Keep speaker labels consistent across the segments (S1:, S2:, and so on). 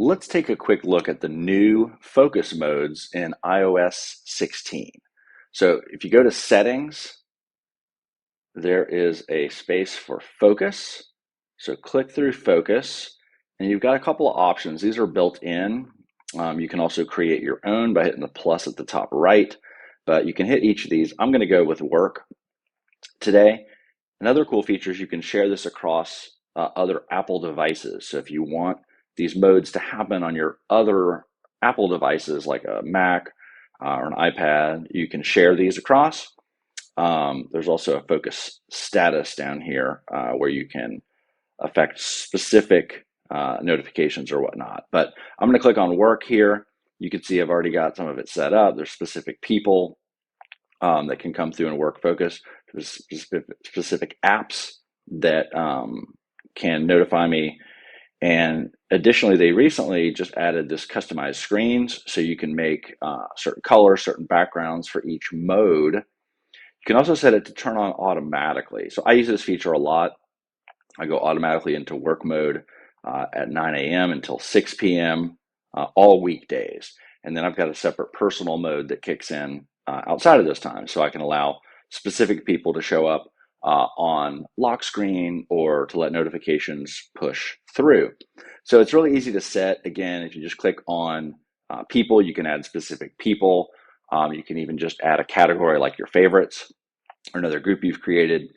S1: Let's take a quick look at the new focus modes in iOS 16. So if you go to settings, there is a space for focus. So click through focus and you've got a couple of options. These are built in. You can also create your own by hitting the plus at the top right, but you can hit each of these. I'm going to go with work today. Another cool feature is you can share this across other Apple devices. So if you want these modes to happen on your other Apple devices like a Mac or an iPad, you can share these across. There's also a focus status down here where you can affect specific notifications or whatnot. But I'm going to click on work here. You can see I've already got some of it set up. There's specific people that can come through and work focus. There's specific apps that can notify me. And additionally, they recently just added this customized screens so you can make certain colors, certain backgrounds for each mode. You can also set it to turn on automatically. So I use this feature a lot. I go automatically into work mode at 9 a.m. until 6 p.m. All weekdays. And then I've got a separate personal mode that kicks in outside of this time. So I can allow specific people to show up on lock screen or to let notifications push through. So it's really easy to set. Again, if you just click on people, you can add specific people. You can even just add a category like your favorites or another group you've created.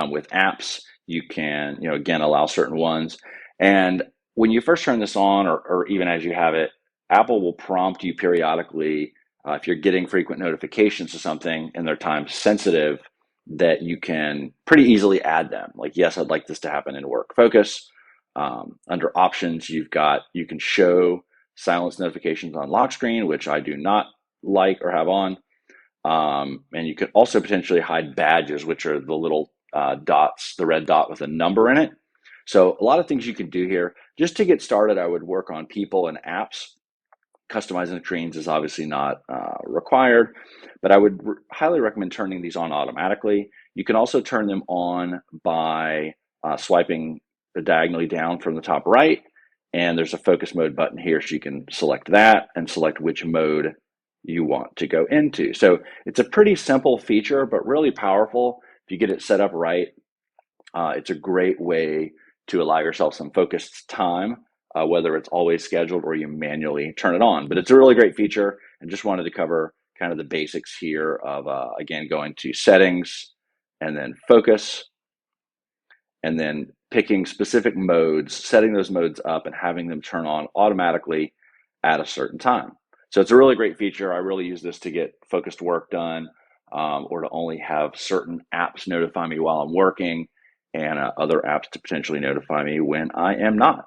S1: With apps, you can, again, allow certain ones. And when you first turn this on, or even as you have it, Apple will prompt you periodically if you're getting frequent notifications of something and they're time sensitive, that you can pretty easily add them. Like, yes, I'd like this to happen in work focus. Under options, you can show silence notifications on lock screen, which I do not like or have on. And you could also potentially hide badges, which are the little dots, the red dot with a number in it. So a lot of things you can do here. Just to get started, I would work on people and apps. Customizing the screens is obviously not required, but I would highly recommend turning these on automatically. You can also turn them on by swiping diagonally down from the top right, and there's a focus mode button here, so you can select that and select which mode you want to go into. So it's a pretty simple feature, but really powerful if you get it set up right. It's a great way to allow yourself some focused time, whether it's always scheduled or you manually turn it on. But it's a really great feature, and just wanted to cover kind of the basics here of, again, going to settings and then focus, and then picking specific modes, setting those modes up and having them turn on automatically at a certain time. So it's a really great feature. I really use this to get focused work done, or to only have certain apps notify me while I'm working, and other apps to potentially notify me when I am not.